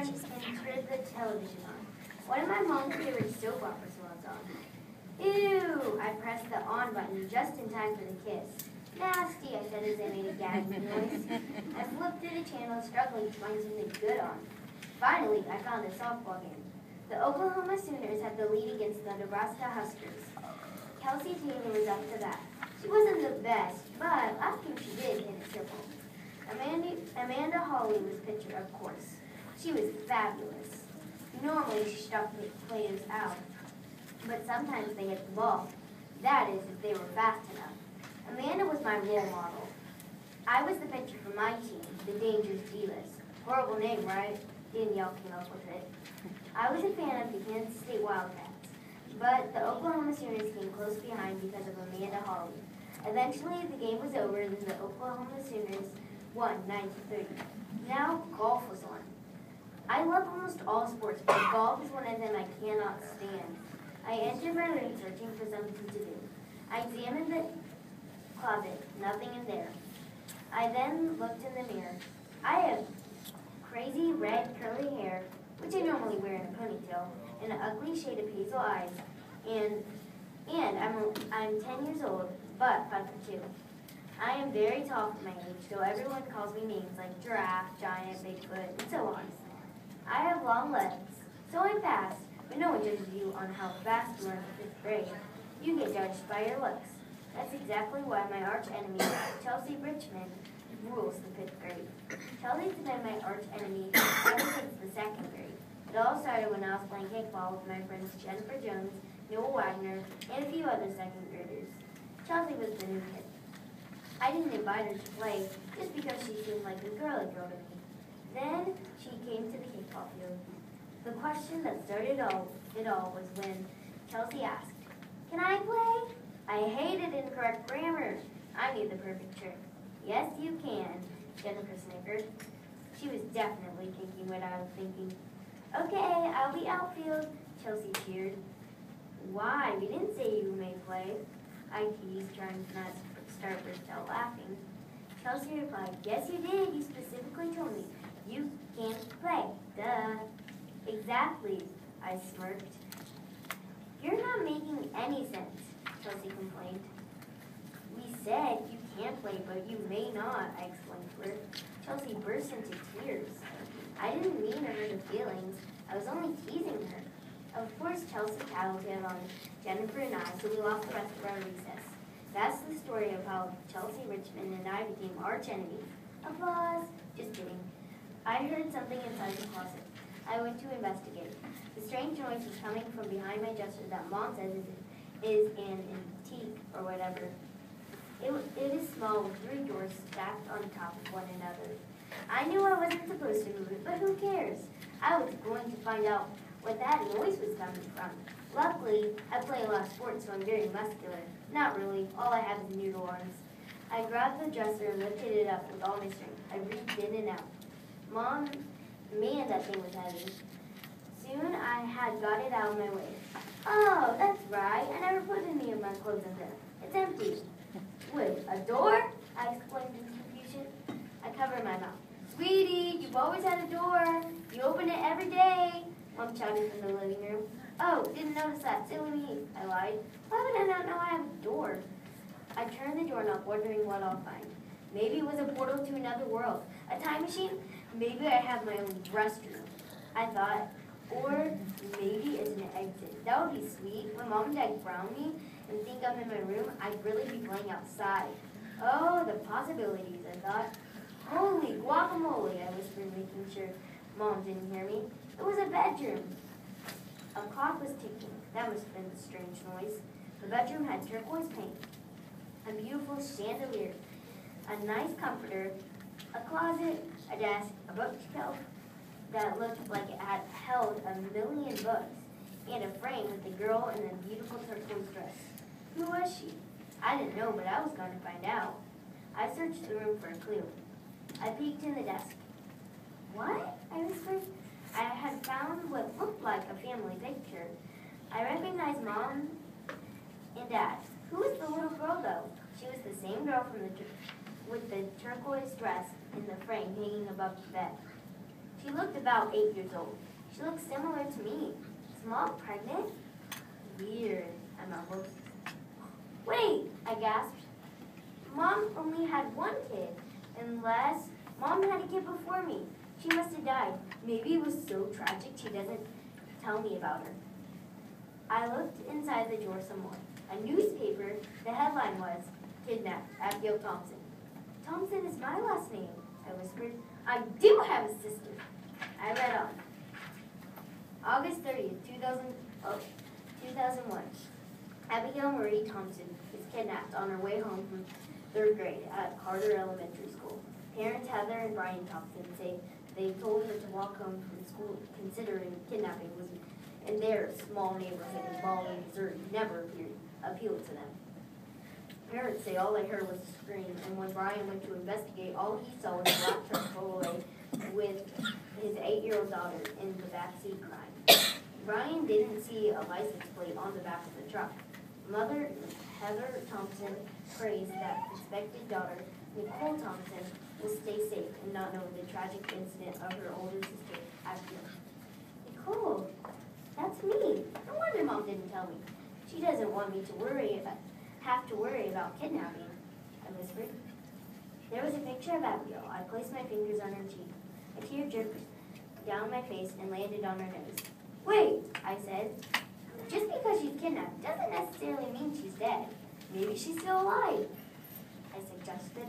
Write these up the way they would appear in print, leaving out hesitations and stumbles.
and turned the television on. One of my mom's favorite soap operas was on. Ew! I pressed the on button just in time for the kiss. Nasty, I said as I made a gagging noise. I flipped through the channel, struggling to find something good on. Finally, I found a softball game. The Oklahoma Sooners had the lead against the Nebraska Huskers. Kelsey Taylor was up to bat. She wasn't the best, but last game she did hit a triple. Amanda Haleigh was pitcher, of course. She was fabulous. Normally she struck players out, but sometimes they hit the ball. That is, if they were fast enough. Amanda was my role model. I was the pitcher for my team, the Dangerous Divas. Horrible name, right? Danielle came up with it. I was a fan of the Kansas State Wildcats, but the Oklahoma Sooners came close behind because of Amanda Haleigh. Eventually, the game was over, and the Oklahoma Sooners won 9-30. Now, golf was on. I love almost all sports, but golf is one of them I cannot stand. I entered my room searching for something to do. I examined the closet, nothing in there. I then looked in the mirror. I have crazy red curly hair, which I normally wear in a ponytail, and an ugly shade of hazel eyes, and I'm 10 years old, but 5'2". I am very tall for my age, so everyone calls me names like giraffe, giant, Bigfoot, and so on. I have long legs, so I'm fast, but no one judges you on how fast you are in the 5th grade. You get judged by your looks. That's exactly why my arch enemy, Chelsea Richmond, rules the 5th grade. Chelsea's been my arch enemy ever since the 2nd grade. It all started when I was playing kickball with my friends Jennifer Jones, Noah Wagner, and a few other 2nd graders. Chelsea was the new kid. I didn't invite her to play just because she seemed like a girly girl to me. Then she came to the kickball field. The question that started it all was when Chelsea asked, "Can I play?" I hated incorrect grammar. I knew the perfect trick. "Yes, you can," Jennifer snickered. She was definitely thinking what I was thinking. "Okay, I'll be outfield," Chelsea cheered. "Why, we didn't say you may play," I teased, trying to not start burst out laughing. Chelsea replied, "Yes, you did. You specifically told me you can't play. Duh." "Exactly," I smirked. "You're not making any sense," Chelsea complained. "We said you can play, but you may not," I explained to her. Chelsea burst into tears. I didn't mean to hurt her feelings. I was only teasing her. Of course, Chelsea tattled on Jennifer and I, so we lost the rest of our recess. That's the story of how Chelsea Richmond and I became arch enemies. Applause. Just kidding. I heard something inside the closet. I went to investigate. The strange noise was coming from behind my dresser that Mom says is an antique or whatever. It is small with 3 doors stacked on top of one another. I knew I wasn't supposed to move it, but who cares? I was going to find out what that noise was coming from. Luckily, I play a lot of sports, so I'm very muscular. Not really. All I have is noodle arms. I grabbed the dresser and lifted it up with all my strength. I reached in and out. Mom, man, that thing was heavy. Soon I had got it out of my way. "Oh, that's right. I never put any of my clothes in there. It's empty." "Wait, a door?" I exclaimed in confusion. I covered my mouth. "Sweetie, you've always had a door. You open it every day," Mom shouted from the living room. "Oh, didn't notice that. Silly me," I lied. "Why would I not know I have a door?" I turned the doorknob, wondering what I'll find. Maybe it was a portal to another world. A time machine? Maybe I have my own restroom, I thought. Or maybe it's an exit. That would be sweet. When Mom and Dad ground me and think I'm in my room, I'd really be playing outside. Oh, the possibilities, I thought. "Holy guacamole," I whispered, making sure Mom didn't hear me. It was a bedroom. A clock was ticking. That must have been the strange noise. The bedroom had turquoise paint, a beautiful chandelier, a nice comforter, a closet, a desk, a bookshelf that looked like it had held 1,000,000 books, and a frame with the girl in the beautiful turquoise dress. Who was she? I didn't know, but I was going to find out. I searched the room for a clue. I peeked in the desk. "What?" I whispered. I had found what looked like a family picture. I recognized Mom and Dad. Who was the little girl, though? She was the same girl with the turquoise dress in the frame hanging above the bed. She looked about 8 years old. She looked similar to me. Is Mom pregnant? Weird, I mumbled. Wait, I gasped. Mom only had one kid, unless Mom had a kid before me. She must have died. Maybe it was so tragic she doesn't tell me about her. I looked inside the drawer some more. A newspaper, the headline was, Kidnapped, Abigail Thompson. Thompson is my last name, I whispered. I do have a sister. I read on. August 30th, 2001. Abigail Marie Thompson is kidnapped on her way home from 3rd grade at Carter Elementary School. Parents Heather and Brian Thompson say they told her to walk home from school considering kidnapping was in their small neighborhood in Baldwin, Missouri never appealed to them. Parents say all they heard was a scream, and when Brian went to investigate, all he saw was a black truck pull away with his 8-year-old daughter in the backseat crying. Brian didn't see a license plate on the back of the truck. Mother Heather Thompson prays that suspected daughter Nicole Thompson will stay safe and not know the tragic incident of her older sister, Abigail. Nicole, that's me. No wonder Mom didn't tell me. She doesn't want me to have to worry about kidnapping, I whispered. There was a picture of Abigail. I placed my fingers on her cheek. A tear dripped down my face and landed on her nose. Wait, I said. Just because she's kidnapped doesn't necessarily mean she's dead. Maybe she's still alive, I suggested.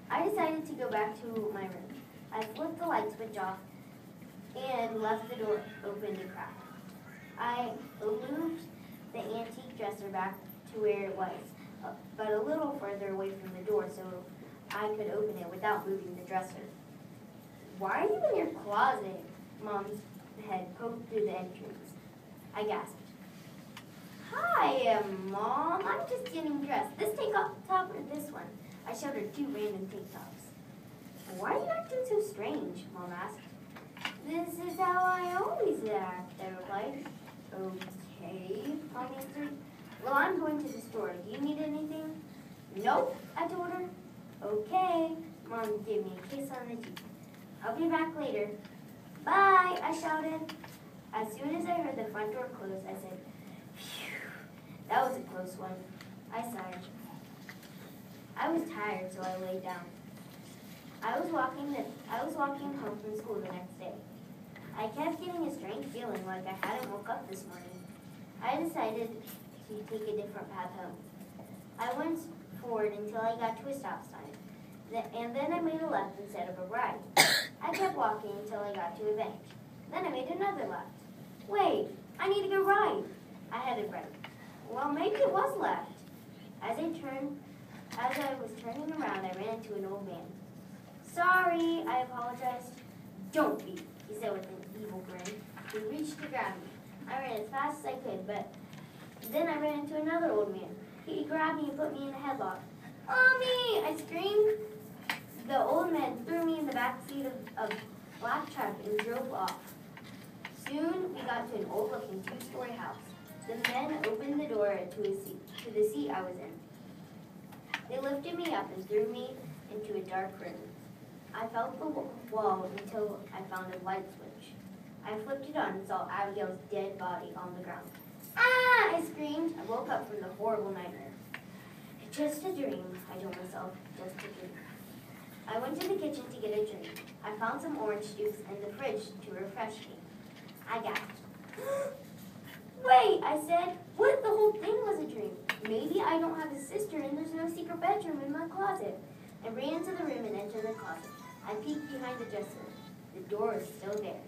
I decided to go back to my room. I flipped the light switch off and left the door open to crack. I moved the antique dresser back to where it was, but a little further away from the door so I could open it without moving the dresser. Why are you in your closet? Mom's head poked through the entrance. I gasped. Hi, Mom. I'm just getting dressed. This tank top or this one? I showed her 2 random tank tops. Why are you acting so strange? Mom asked. This is how I always act, I replied. Okay, Mom answered. Well, I'm going to the store. Do you need anything? Nope, I told her. Okay. Mom gave me a kiss on the cheek. I'll be back later. Bye, I shouted. As soon as I heard the front door close, I said, phew, that was a close one. I sighed. I was tired, so I lay down. I was walking home from school the next day. I kept getting a strange feeling like I hadn't woke up this morning. I decided to take a different path home. I went forward until I got to a stop sign, and then I made a left instead of a right. I kept walking until I got to a bench. Then I made another left. Wait, I need to go right. I headed right. Well, maybe it was left. As I was turning around, I ran into an old man. Sorry, I apologized. Don't be, he said with an evil grin. He reached to grab me. I ran as fast as I could, but then I ran into another old man. He grabbed me and put me in a headlock. Mommy! I screamed. The old man threw me in the back seat of a black truck and drove off. Soon, we got to an old-looking 2-story house. The men opened the door to the seat I was in. They lifted me up and threw me into a dark room. I felt the wall until I found a light switch. I flipped it on and saw Abigail's dead body on the ground. Ah! I screamed. I woke up from the horrible nightmare. Just a dream, I told myself. Just a dream. I went to the kitchen to get a drink. I found some orange juice in the fridge to refresh me. I gasped. Wait, I said. What if the whole thing was a dream? Maybe I don't have a sister and there's no secret bedroom in my closet. I ran into the room and entered the closet. I peeked behind the dresser. The door is still there.